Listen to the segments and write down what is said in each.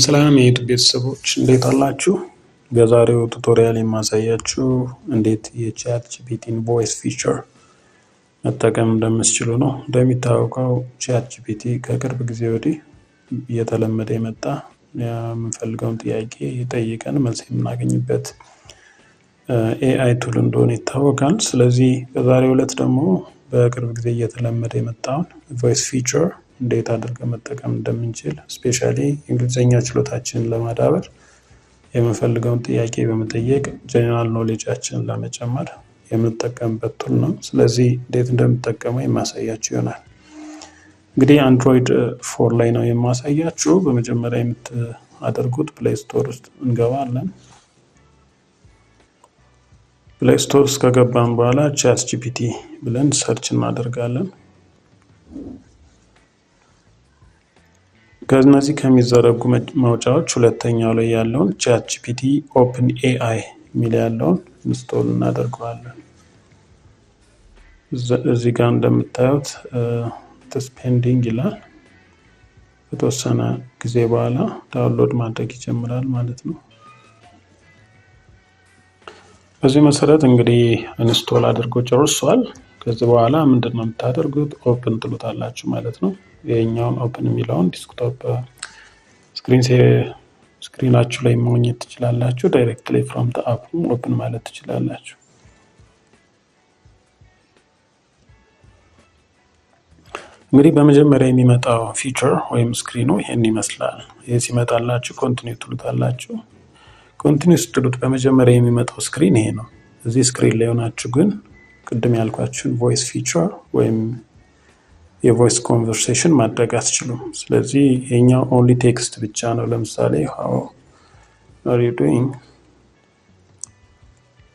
ሰላም የዩቲዩብ ቤተሰቦች እንዴት አላችሁ? በዛሬው ቱቶሪያል የማሳያችሁ እንዴት የቻትጂፒቲን ቮይስ ፊቸር መጠቀም እንደምትችሉ ነው። እንደሚታወቀው ቻትጂፒቲ ከቅርብ ጊዜ ወዲህ እየተለመደ የመጣ የምንፈልገውን ጥያቄ ይጠይቀን መልስ የምናገኝበት ኤአይ ቱል እንደሆነ ይታወቃል። ስለዚህ በዛሬው ዕለት ደግሞ በቅርብ ጊዜ እየተለመደ የመጣውን ቮይስ ፊቸር እንዴት አድርገን መጠቀም እንደምንችል ስፔሻሊ እንግሊዘኛ ችሎታችንን ለማዳበር የምንፈልገውን ጥያቄ በመጠየቅ ጀነራል ኖሌጃችንን ለመጨመር የምንጠቀምበት ቱል ነው። ስለዚህ እንዴት እንደምንጠቀመው የማሳያችሁ ይሆናል። እንግዲህ አንድሮይድ 4 ላይ ነው የማሳያችሁ። በመጀመሪያ የምታደርጉት ፕሌይ ስቶር ውስጥ እንገባለን። ፕሌይ ስቶር ውስጥ ከገባን በኋላ ቻትጂፒቲ ብለን ሰርች እናደርጋለን። ከነዚህ ከሚዘረጉ ማውጫዎች ሁለተኛው ላይ ያለውን ቻትጂፒቲ ኦፕን ኤአይ የሚል ያለውን ኢንስቶል እናደርገዋለን። እዚህ ጋር እንደምታዩት ስፔንዲንግ ይላል። ከተወሰነ ጊዜ በኋላ ዳውንሎድ ማድረግ ይጀምራል ማለት ነው። በዚህ መሰረት እንግዲህ ኢንስቶል አድርጎ ጨርሷል። ከዚህ በኋላ ምንድነው የምታደርጉት? ኦፕን ትሉታላችሁ ማለት ነው። የኛውን ኦፕን የሚለውን ዲስክቶፕ ስክሪናችሁ ላይ ማግኘት ትችላላችሁ። ዳይሬክትሊ ፍሮም ዘ አፕ ኦፕን ማለት ትችላላችሁ። እንግዲህ በመጀመሪያ የሚመጣው ፊቸር ወይም ስክሪኑ ይሄን ይመስላል። ይሄ ሲመጣላችሁ ኮንቲኒው ትሉታላችሁ። ኮንቲኒው ስትሉት በመጀመሪያ የሚመጣው ስክሪን ይሄ ነው። እዚህ ስክሪን ላይ ሆናችሁ ግን ቅድም ያልኳችሁን ቮይስ ፊቸር ወይም የቮይስ ኮንቨርሴሽን ማድረግ አትችሉም። ስለዚህ የኛው ኦንሊ ቴክስት ብቻ ነው። ለምሳሌ how are you doing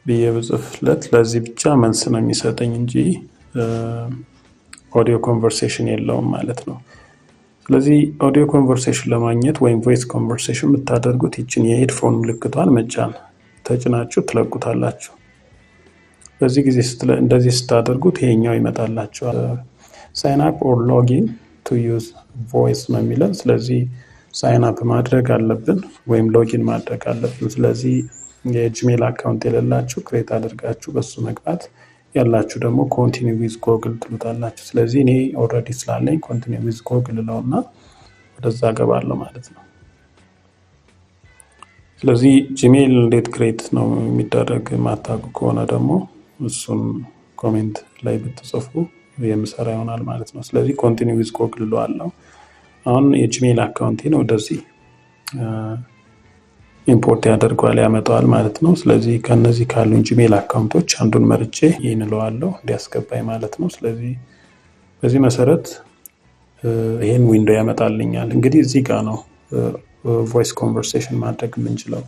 ብዬ ብጽፍለት ለዚህ ብቻ መልስ ነው የሚሰጠኝ እንጂ ኦዲዮ ኮንቨርሴሽን የለውም ማለት ነው። ስለዚህ ኦዲዮ ኮንቨርሴሽን ለማግኘት ወይም ቮይስ ኮንቨርሴሽን የምታደርጉት ይችን የሄድፎን ምልክቷን መጫን ተጭናችሁ ትለቁታላችሁ። በዚህ ጊዜ እንደዚህ ስታደርጉት ይሄኛው ይመጣላችኋል። ሳይን አፕ ኦር ሎጊን ቱ ዩዝ ቮይስ ነው የሚለን። ስለዚህ ሳይን አፕ ማድረግ አለብን ወይም ሎጊን ማድረግ አለብን። ስለዚህ የጂሜል አካውንት የሌላችሁ ክሬት አድርጋችሁ በሱ መግባት፣ ያላችሁ ደግሞ ኮንቲኒው ዊዝ ጎግል ትሉታላችሁ። ስለዚህ እኔ ኦልሬዲ ስላለኝ ኮንቲኒው ዊዝ ጎግል ለውና ወደዛ ገባለሁ ማለት ነው። ስለዚህ ጂሜል እንዴት ክሬት ነው የሚደረግ ማታውቁ ከሆነ ደግሞ እሱን ኮሜንት ላይ ብትጽፉ የምሰራ ይሆናል ማለት ነው። ስለዚህ ኮንቲኒው ዊዝ ጎግል ለዋለሁ። አሁን የጂሜል አካውንቴን ወደዚህ ኢምፖርት ያደርገዋል ያመጣዋል ማለት ነው። ስለዚህ ከነዚህ ካሉኝ ጂሜል አካውንቶች አንዱን መርጬ ይሄን ለዋለሁ እንዲያስገባኝ ማለት ነው። ስለዚህ በዚህ መሰረት ይሄን ዊንዶ ያመጣልኛል። እንግዲህ እዚህ ጋር ነው ቮይስ ኮንቨርሴሽን ማድረግ የምንችለው።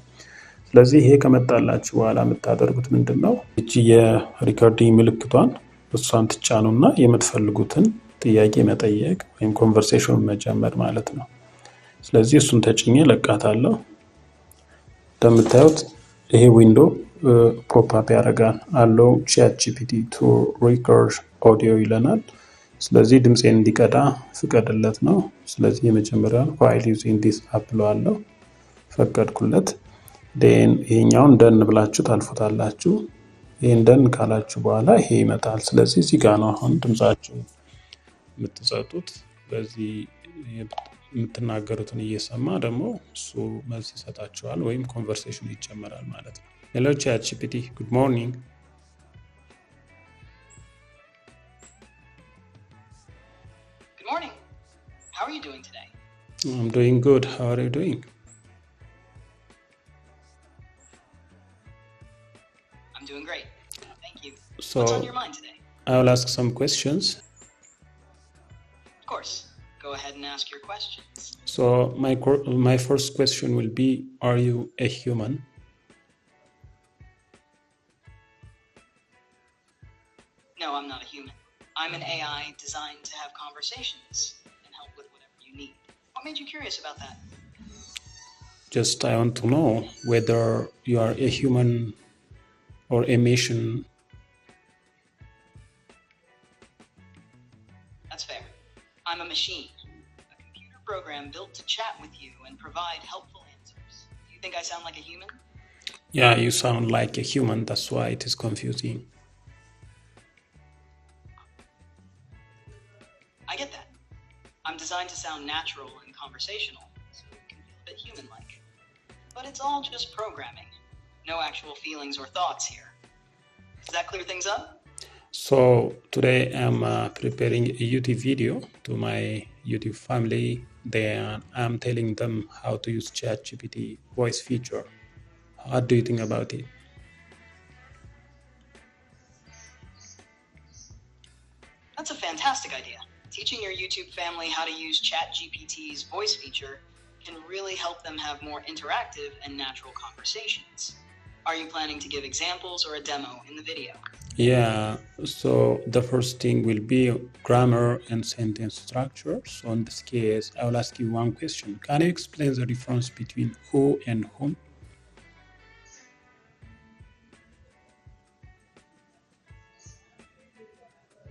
ስለዚህ ይሄ ከመጣላችሁ በኋላ የምታደርጉት ምንድነው? እቺ የሪከርዲንግ ምልክቷን እሷን ትጫኑና የምትፈልጉትን ጥያቄ መጠየቅ ወይም ኮንቨርሴሽን መጀመር ማለት ነው። ስለዚህ እሱን ተጭኜ ለቃታለሁ። እንደምታዩት ይሄ ዊንዶ ፖፕ አፕ ያደርጋል። አለው ቻትጂፒቲ ቱ ሪከርድ ኦዲዮ ይለናል። ስለዚህ ድምጼን እንዲቀዳ ፍቀድለት ነው። ስለዚህ የመጀመሪያው while using this app ብለዋለሁ፣ ፈቀድኩለት። ይሄኛውን ደን ብላችሁ ታልፉታላችሁ። ይሄን ደን ካላችሁ በኋላ ይሄ ይመጣል። ስለዚህ እዚህ ጋር ነው አሁን ድምጻችሁ የምትሰጡት። በዚህ የምትናገሩትን እየሰማ ደግሞ እሱ መልስ ይሰጣችኋል ወይም ኮንቨርሴሽን ይጨመራል ማለት ነው። ሄሎ ቻትጂፒቲ ጉድ ሞርኒንግ። Good morning. How are you doing today? I'm doing good. How are you doing? I'm doing great. Thank you. So, what's on your mind today? I will ask some questions. Of course. Go ahead and ask your questions. So my first question will be, are you a human? No, I'm not a human. I'm an AI designed to have conversations and help with whatever you need. What made you curious about that? Just I want to know whether you are a human or a machine. That's fair. I'm a machine, a computer program built to chat with you and provide helpful answers. Do you think I sound like a human? Yeah, you sound like a human. That's why it is confusing. I get that. I'm designed to sound natural and conversational, so it can feel a bit human-like. But it's all just programming. No actual feelings or thoughts here. Does that clear things up? So today I'm preparing a YouTube video to my YouTube family. Then I'm telling them how to use ChatGPT Voice Feature. What do you think about it? That's a fantastic idea. Teaching your YouTube family how to use ChatGPT's voice feature can really help them have more interactive and natural conversations. Are you planning to give examples or a demo in the video? Yeah, so the first thing will be grammar and sentence structure. So in this case, I will ask you one question. Can you explain the difference between who and whom?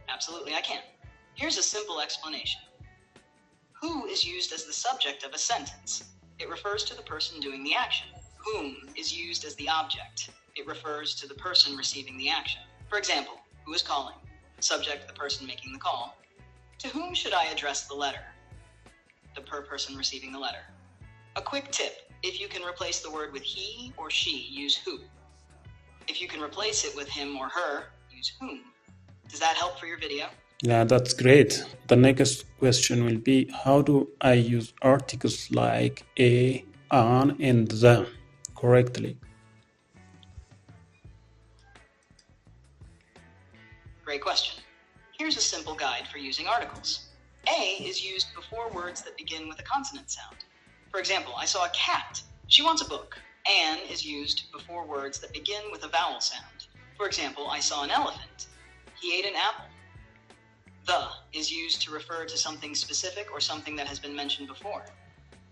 Absolutely, I can. Here's a simple explanation. Who is used as the subject of a sentence. It refers to the person doing the action. Whom is used as the object. It refers to the person receiving the action. For example, who is calling? Subject, the person making the call. To whom should I address the letter? The person receiving the letter. A quick tip, if you can replace the word with he or she, use who. If you can replace it with him or her, use whom. Does that help for your video? Yeah, that's great. The next question will be, how do I use articles like a, an, and the correctly? Great question. Here's a simple guide for using articles. A is used before words that begin with a consonant sound. For example, I saw a cat. She wants a book. An is used before words that begin with a vowel sound. For example, I saw an elephant. He ate an apple. The is used to refer to something specific or something that has been mentioned before.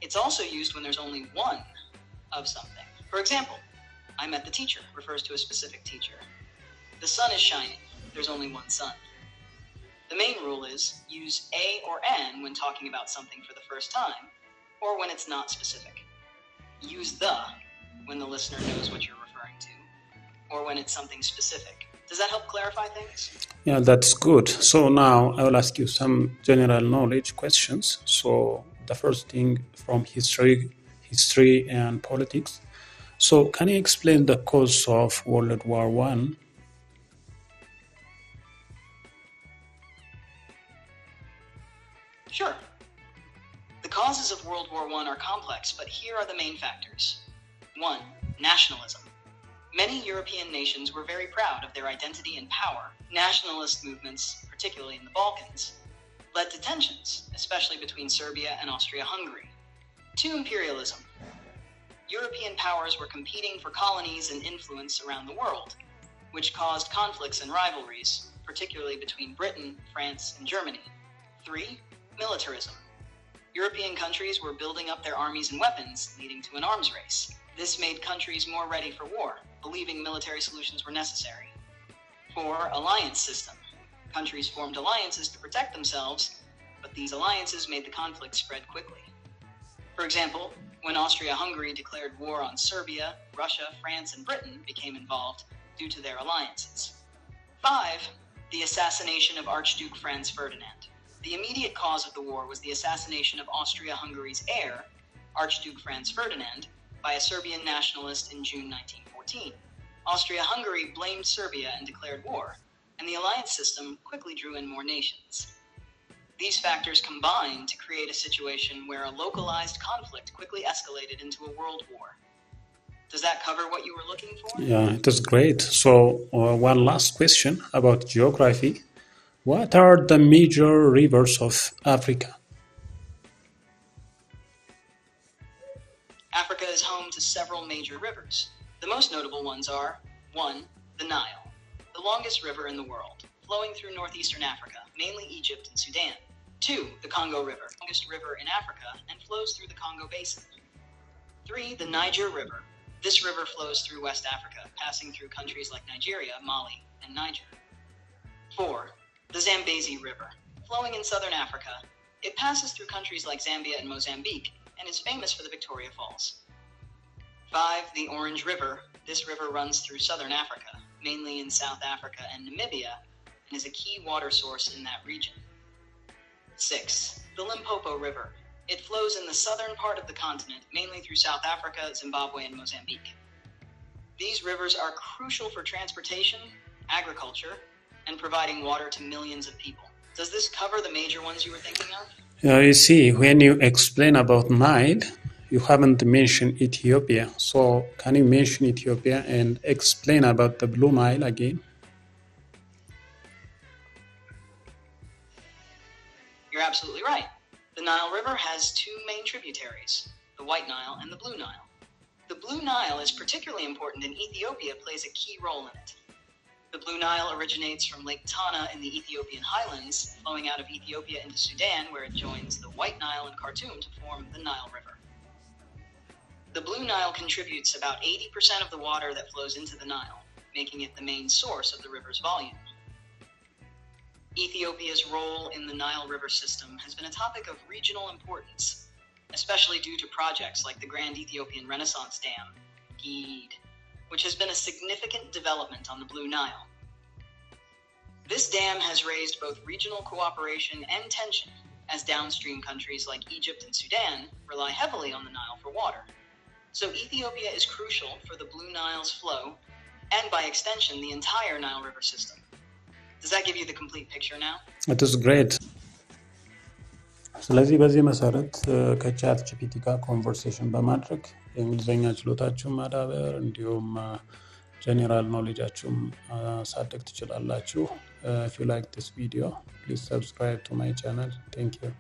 It's also used when there's only one of something. For example, I met the teacher refers to a specific teacher. The sun is shining. There's only one sun. The main rule is use a or an when talking about something for the first time, or when it's not specific. Use the when the listener knows what you're referring to, or when it's something specific. Does that help clarify things? Yeah, that's good. So now I will ask you some general knowledge questions. So the first thing from history and politics. So can you explain the cause of World War I? Sure. The causes of World War I are complex, but here are the main factors. 1. Nationalism. Many European nations were very proud of their identity and power. Nationalist movements, particularly in the Balkans, led to tensions, especially between Serbia and Austria-Hungary. 2. Imperialism. European powers were competing for colonies and influence around the world, which caused conflicts and rivalries, particularly between Britain, France, and Germany. 3. Militarism. European countries were building up their armies and weapons, leading to an arms race. This made countries more ready for war, believing military solutions were necessary. 4. Alliance system. Countries formed alliances to protect themselves, but these alliances made the conflict spread quickly. For example, when Austria-Hungary declared war on Serbia, Russia, France, and Britain became involved due to their alliances. 5. The assassination of Archduke Franz Ferdinand. The immediate cause of the war was the assassination of Austria-Hungary's heir, Archduke Franz Ferdinand, by a Serbian nationalist in June 1914. Austria-Hungary blamed Serbia and declared war, and the alliance system quickly drew in more nations. These factors combined to create a situation where a localized conflict quickly escalated into a world war. Does that cover what you were looking for? Yeah, it was great. So one last question about geography. What are the major rivers of Africa? Africa is home to several major rivers. The most notable ones are 1. The Nile, the longest river in the world, flowing through northeastern Africa. mainly Egypt and Sudan. 2. The Congo River, the longest river in Africa and flows through the Congo Basin. 3. The Niger River. This river flows through West Africa, passing through countries like Nigeria, Mali, and Niger. 4. The Zambezi River, flowing in southern Africa. It passes through countries like Zambia and Mozambique and is famous for the Victoria Falls. 5. The Orange River. This river runs through southern Africa, mainly in South Africa and Namibia, and is a key water source in that region. 6. The Limpopo River. It flows in the southern part of the continent, mainly through South Africa, Zimbabwe, and Mozambique. These rivers are crucial for transportation, agriculture, and providing water to millions of people. Does this cover the major ones you were thinking of? You see, when you explain about Nile, you haven't mentioned Ethiopia. So can you mention Ethiopia and explain about the Blue Nile again? You're absolutely right. The Nile River has two main tributaries, the White Nile and the Blue Nile. The Blue Nile is particularly important and Ethiopia plays a key role in it. The Blue Nile originates from Lake Tana in the Ethiopian highlands, flowing out of Ethiopia into Sudan, where it joins the White Nile and Khartoum to form the Nile River. The Blue Nile contributes about 80% of the water that flows into the Nile, making it the main source of the river's volume. Ethiopia's role in the Nile River system has been a topic of regional importance, especially due to projects like the Grand Ethiopian Renaissance Dam, GEED, which has been a significant development on the Blue Nile. This dam has raised both regional cooperation and tension, as downstream countries like Egypt and Sudan rely heavily on the Nile for water. So Ethiopia is crucial for the Blue Nile's flow, and by extension, the entire Nile River system. Does that give you the complete picture now? It is great. ስለዚህ በዚህ መሰረት ከቻት ጂፒቲ ጋር ኮንቨርሴሽን በማድረግ የእንግሊዘኛ ችሎታችሁን ማዳበር እንዲሁም ጀነራል ኖሌጃችሁን ማሳደግ ትችላላችሁ. If you like this video, please subscribe to my channel. Thank you.